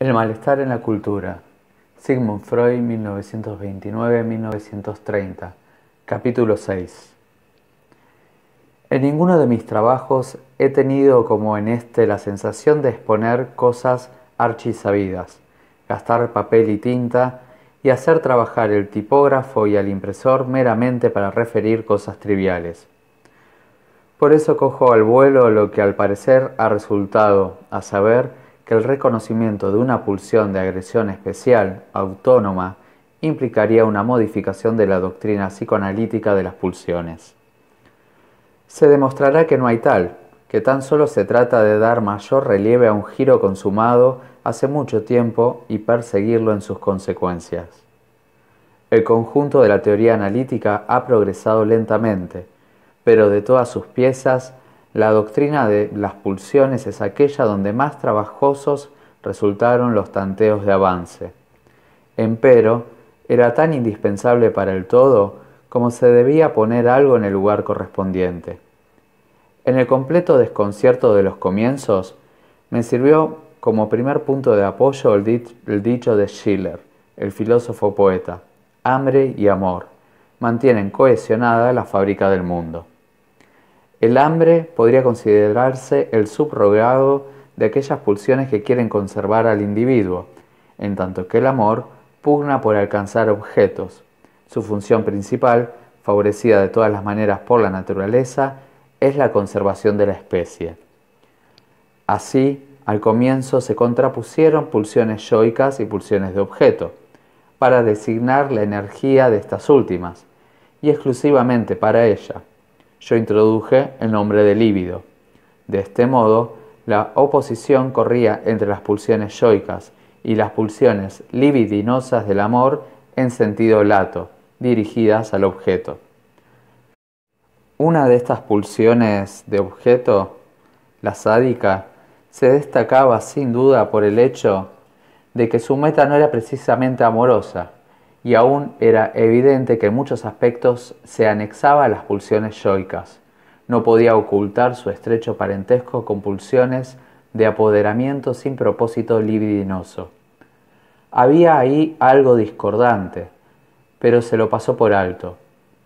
El malestar en la cultura. Sigmund Freud, 1929-1930. Capítulo 6. En ninguno de mis trabajos he tenido como en este la sensación de exponer cosas archisabidas, gastar papel y tinta y hacer trabajar el tipógrafo y al impresor meramente para referir cosas triviales. Por eso cojo al vuelo lo que al parecer ha resultado, a saber, que el reconocimiento de una pulsión de agresión especial, autónoma, implicaría una modificación de la doctrina psicoanalítica de las pulsiones. Se demostrará que no hay tal, que tan solo se trata de dar mayor relieve a un giro consumado hace mucho tiempo y perseguirlo en sus consecuencias. El conjunto de la teoría analítica ha progresado lentamente, pero de todas sus piezas, la doctrina de las pulsiones es aquella donde más trabajosos resultaron los tanteos de avance. Empero, era tan indispensable para el todo como se debía poner algo en el lugar correspondiente. En el completo desconcierto de los comienzos, me sirvió como primer punto de apoyo el dicho de Schiller, el filósofo poeta: hambre y amor mantienen cohesionada la fábrica del mundo. El hambre podría considerarse el subrogado de aquellas pulsiones que quieren conservar al individuo, en tanto que el amor pugna por alcanzar objetos. Su función principal, favorecida de todas las maneras por la naturaleza, es la conservación de la especie. Así, al comienzo se contrapusieron pulsiones yoicas y pulsiones de objeto, para designar la energía de estas últimas, y exclusivamente para ella. Yo introduje el nombre de líbido. De este modo, la oposición corría entre las pulsiones yoicas y las pulsiones libidinosas del amor en sentido lato, dirigidas al objeto. Una de estas pulsiones de objeto, la sádica, se destacaba sin duda por el hecho de que su meta no era precisamente amorosa, y aún era evidente que en muchos aspectos se anexaba a las pulsiones yoicas. No podía ocultar su estrecho parentesco con pulsiones de apoderamiento sin propósito libidinoso. Había ahí algo discordante, pero se lo pasó por alto,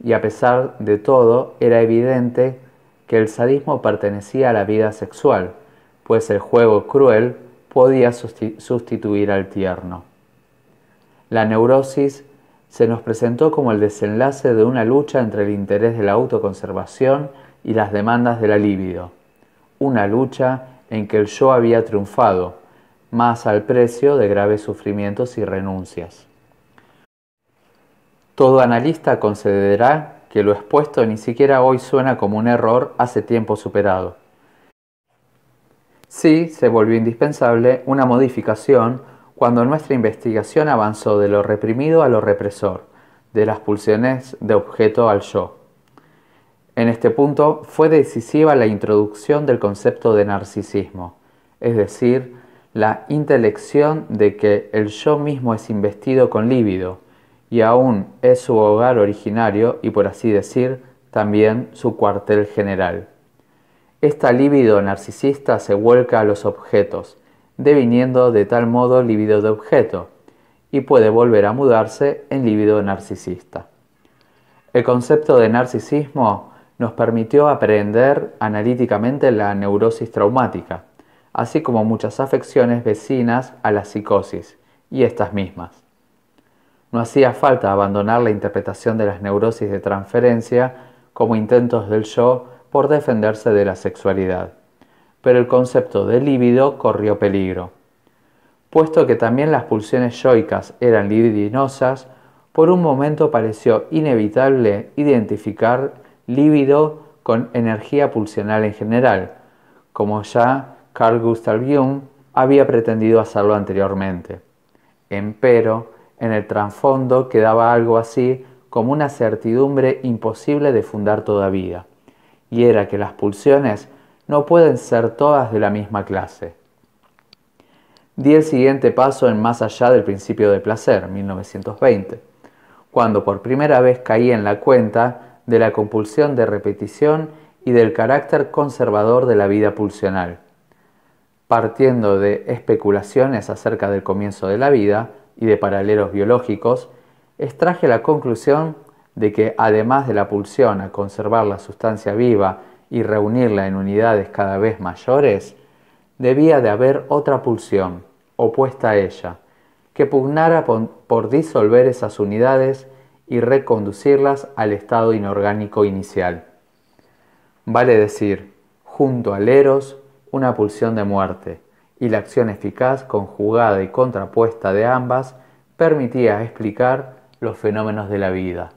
y a pesar de todo era evidente que el sadismo pertenecía a la vida sexual, pues el juego cruel podía sustituir al tierno. La neurosis se nos presentó como el desenlace de una lucha entre el interés de la autoconservación y las demandas de la libido, una lucha en que el yo había triunfado, más al precio de graves sufrimientos y renuncias. Todo analista concederá que lo expuesto ni siquiera hoy suena como un error hace tiempo superado. Sí, se volvió indispensable una modificación cuando nuestra investigación avanzó de lo reprimido a lo represor, de las pulsiones de objeto al yo. En este punto fue decisiva la introducción del concepto de narcisismo, es decir, la intelección de que el yo mismo es investido con líbido y aún es su hogar originario y, por así decir, también su cuartel general. Esta libido narcisista se vuelca a los objetos, deviniendo de tal modo libido de objeto, y puede volver a mudarse en libido narcisista. El concepto de narcisismo nos permitió aprehender analíticamente la neurosis traumática, así como muchas afecciones vecinas a la psicosis, y estas mismas. No hacía falta abandonar la interpretación de las neurosis de transferencia como intentos del yo por defenderse de la sexualidad, pero el concepto de líbido corrió peligro. Puesto que también las pulsiones yoicas eran libidinosas, por un momento pareció inevitable identificar líbido con energía pulsional en general, como ya Carl Gustav Jung había pretendido hacerlo anteriormente. Empero, en el trasfondo quedaba algo así como una certidumbre imposible de fundar todavía, y era que las pulsiones no pueden ser todas de la misma clase. Di el siguiente paso en Más allá del principio de placer, 1920, cuando por primera vez caí en la cuenta de la compulsión de repetición y del carácter conservador de la vida pulsional. partiendo de especulaciones acerca del comienzo de la vida y de paralelos biológicos, extraje la conclusión de que además de la pulsión a conservar la sustancia viva y reunirla en unidades cada vez mayores, debía de haber otra pulsión, opuesta a ella, que pugnara por disolver esas unidades y reconducirlas al estado inorgánico inicial. Vale decir, junto al eros, una pulsión de muerte, y la acción eficaz, conjugada y contrapuesta de ambas, permitía explicar los fenómenos de la vida.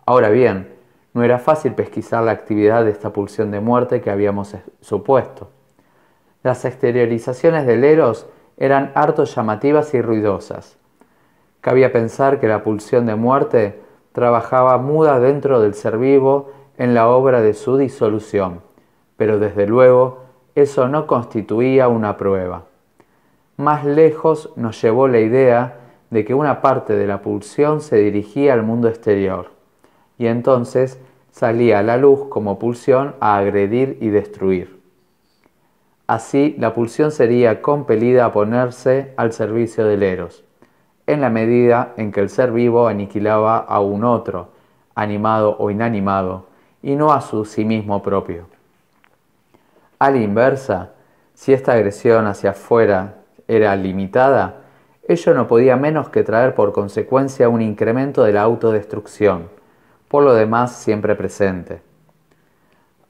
Ahora bien, no era fácil pesquisar la actividad de esta pulsión de muerte que habíamos supuesto. Las exteriorizaciones del eros eran harto llamativas y ruidosas. Cabía pensar que la pulsión de muerte trabajaba muda dentro del ser vivo en la obra de su disolución, pero desde luego eso no constituía una prueba. Más lejos nos llevó la idea de que una parte de la pulsión se dirigía al mundo exterior, y entonces salía a la luz como pulsión a agredir y destruir. Así, la pulsión sería compelida a ponerse al servicio del eros, en la medida en que el ser vivo aniquilaba a un otro, animado o inanimado, y no a su sí mismo propio. A la inversa, si esta agresión hacia afuera era limitada, ello no podía menos que traer por consecuencia un incremento de la autodestrucción, por lo demás siempre presente.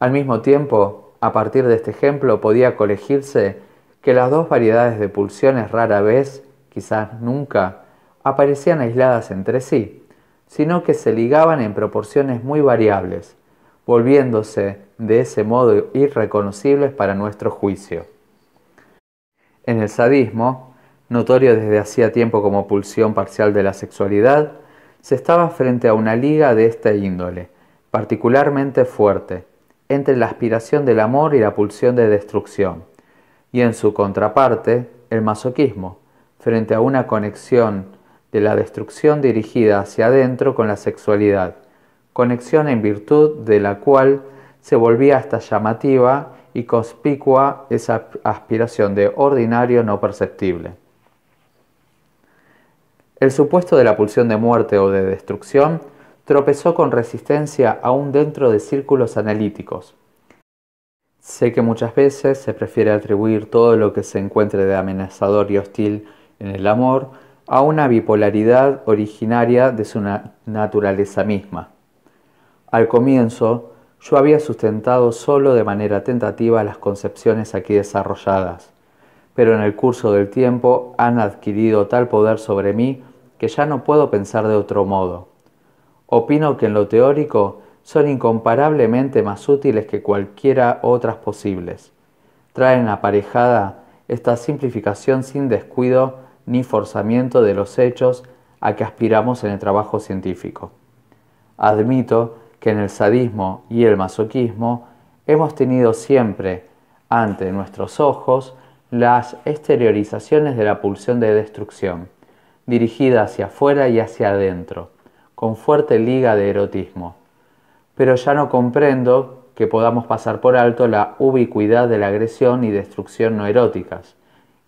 Al mismo tiempo, a partir de este ejemplo podía colegirse que las dos variedades de pulsiones rara vez, quizás nunca, aparecían aisladas entre sí, sino que se ligaban en proporciones muy variables, volviéndose de ese modo irreconocibles para nuestro juicio. En el sadismo, notorio desde hacía tiempo como pulsión parcial de la sexualidad, se estaba frente a una liga de esta índole, particularmente fuerte, entre la aspiración del amor y la pulsión de destrucción, y en su contraparte, el masoquismo, frente a una conexión de la destrucción dirigida hacia adentro con la sexualidad, conexión en virtud de la cual se volvía hasta llamativa y conspicua esa aspiración de ordinario no perceptible. El supuesto de la pulsión de muerte o de destrucción tropezó con resistencia aún dentro de círculos analíticos. Sé que muchas veces se prefiere atribuir todo lo que se encuentre de amenazador y hostil en el amor a una bipolaridad originaria de su naturaleza misma. Al comienzo, yo había sustentado solo de manera tentativa las concepciones aquí desarrolladas, pero en el curso del tiempo han adquirido tal poder sobre mí que ya no puedo pensar de otro modo. Opino que en lo teórico son incomparablemente más útiles que cualquiera otras posibles. Traen aparejada esta simplificación sin descuido ni forzamiento de los hechos a que aspiramos en el trabajo científico. Admito que en el sadismo y el masoquismo hemos tenido siempre ante nuestros ojos las exteriorizaciones de la pulsión de destrucción, dirigida hacia afuera y hacia adentro, con fuerte liga de erotismo. Pero ya no comprendo que podamos pasar por alto la ubicuidad de la agresión y destrucción no eróticas,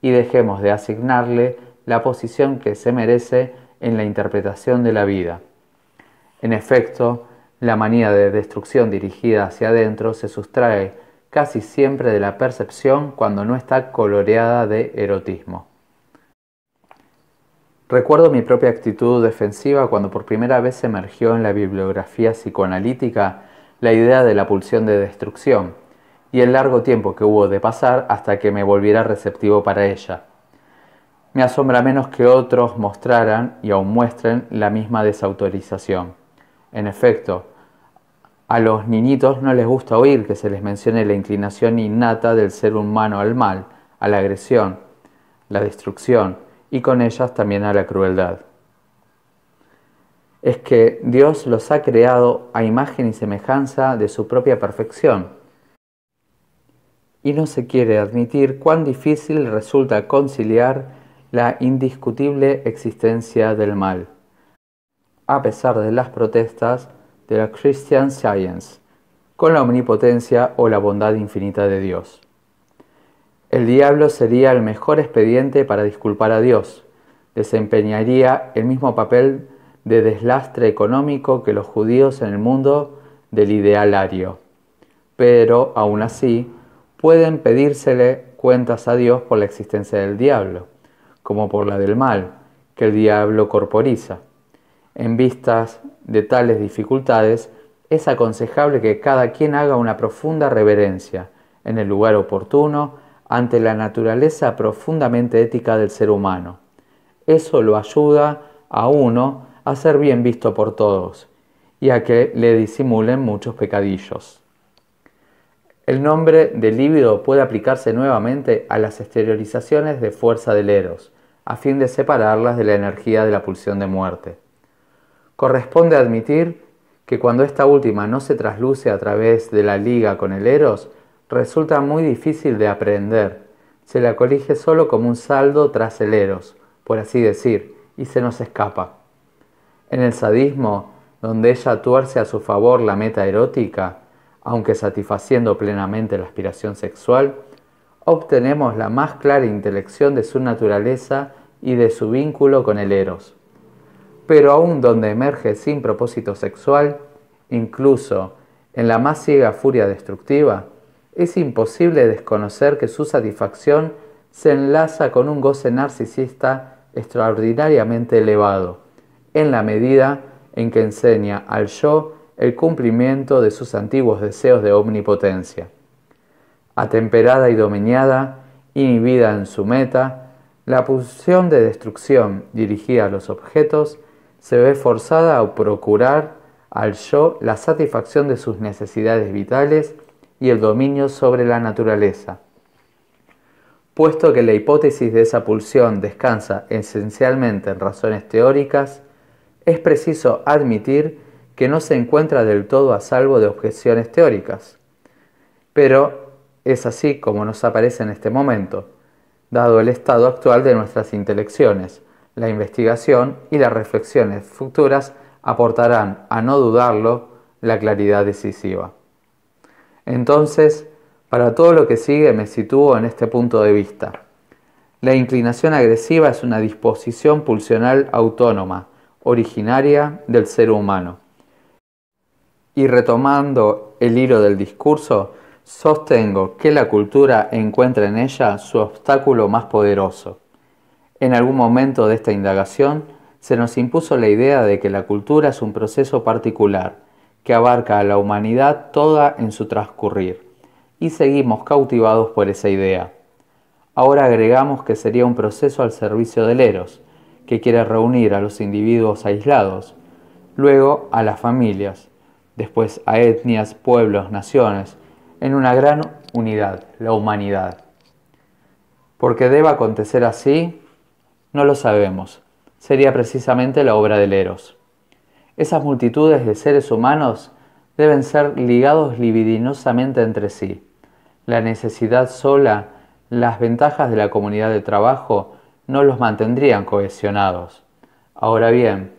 y dejemos de asignarle la posición que se merece en la interpretación de la vida. En efecto, la manía de destrucción dirigida hacia adentro se sustrae casi siempre de la percepción cuando no está coloreada de erotismo. Recuerdo mi propia actitud defensiva cuando por primera vez emergió en la bibliografía psicoanalítica la idea de la pulsión de destrucción y el largo tiempo que hubo de pasar hasta que me volviera receptivo para ella. Me asombra menos que otros mostraran y aún muestren la misma desautorización. En efecto, a los niñitos no les gusta oír que se les mencione la inclinación innata del ser humano al mal, a la agresión, la destrucción y con ellas también a la crueldad. Es que Dios los ha creado a imagen y semejanza de su propia perfección. Y no se quiere admitir cuán difícil resulta conciliar la indiscutible existencia del mal, a pesar de las protestas de la Christian Science, con la omnipotencia o la bondad infinita de Dios. El diablo sería el mejor expediente para disculpar a Dios. Desempeñaría el mismo papel de deslastre económico que los judíos en el mundo del ideal ario. Pero, aún así, pueden pedírsele cuentas a Dios por la existencia del diablo, como por la del mal, que el diablo corporiza. En vistas de tales dificultades, es aconsejable que cada quien haga una profunda reverencia, en el lugar oportuno, ante la naturaleza profundamente ética del ser humano. Eso lo ayuda a uno a ser bien visto por todos y a que le disimulen muchos pecadillos. El nombre de líbido puede aplicarse nuevamente a las exteriorizaciones de fuerza del eros, a fin de separarlas de la energía de la pulsión de muerte. Corresponde admitir que cuando esta última no se trasluce a través de la liga con el eros, resulta muy difícil de aprehender. Se la colige solo como un saldo tras el eros, por así decir, y se nos escapa. En el sadismo, donde ella tuerce a su favor la meta erótica, aunque satisfaciendo plenamente la aspiración sexual, obtenemos la más clara intelección de su naturaleza y de su vínculo con el eros. Pero aún donde emerge sin propósito sexual, incluso en la más ciega furia destructiva, es imposible desconocer que su satisfacción se enlaza con un goce narcisista extraordinariamente elevado, en la medida en que enseña al yo el cumplimiento de sus antiguos deseos de omnipotencia. Atemperada y domeñada, inhibida en su meta, la pulsión de destrucción dirigida a los objetos se ve forzada a procurar al yo la satisfacción de sus necesidades vitales y el dominio sobre la naturaleza. Puesto que la hipótesis de esa pulsión descansa esencialmente en razones teóricas, es preciso admitir que no se encuentra del todo a salvo de objeciones teóricas. Pero es así como nos aparece en este momento, dado el estado actual de nuestras intelecciones. La investigación y las reflexiones futuras aportarán, a no dudarlo, la claridad decisiva. Entonces, para todo lo que sigue me sitúo en este punto de vista. La inclinación agresiva es una disposición pulsional autónoma, originaria del ser humano. Y retomando el hilo del discurso, sostengo que la cultura encuentra en ella su obstáculo más poderoso. En algún momento de esta indagación se nos impuso la idea de que la cultura es un proceso particular, que abarca a la humanidad toda en su transcurrir, y seguimos cautivados por esa idea. Ahora agregamos que sería un proceso al servicio del eros, que quiere reunir a los individuos aislados, luego a las familias, después a etnias, pueblos, naciones, en una gran unidad, la humanidad. ¿Por qué deba acontecer así? No lo sabemos. Sería precisamente la obra del eros. Esas multitudes de seres humanos deben ser ligados libidinosamente entre sí. La necesidad sola, las ventajas de la comunidad de trabajo no los mantendrían cohesionados. Ahora bien,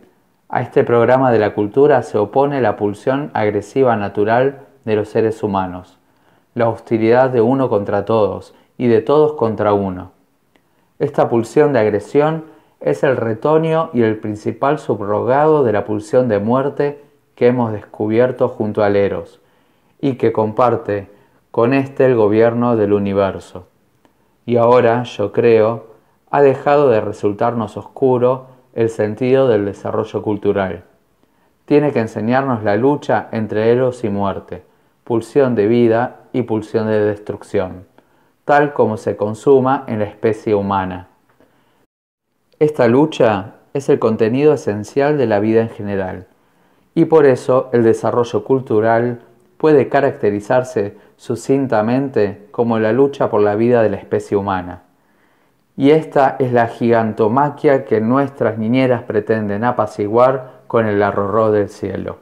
a este programa de la cultura se opone la pulsión agresiva natural de los seres humanos, la hostilidad de uno contra todos y de todos contra uno. Esta pulsión de agresión es el retoño y el principal subrogado de la pulsión de muerte que hemos descubierto junto al eros, y que comparte con éste el gobierno del universo. Y ahora, yo creo, ha dejado de resultarnos oscuro el sentido del desarrollo cultural. Tiene que enseñarnos la lucha entre eros y muerte, pulsión de vida y pulsión de destrucción, tal como se consuma en la especie humana. Esta lucha es el contenido esencial de la vida en general, y por eso el desarrollo cultural puede caracterizarse sucintamente como la lucha por la vida de la especie humana. Y esta es la gigantomaquia que nuestras niñeras pretenden apaciguar con el arrorró del cielo.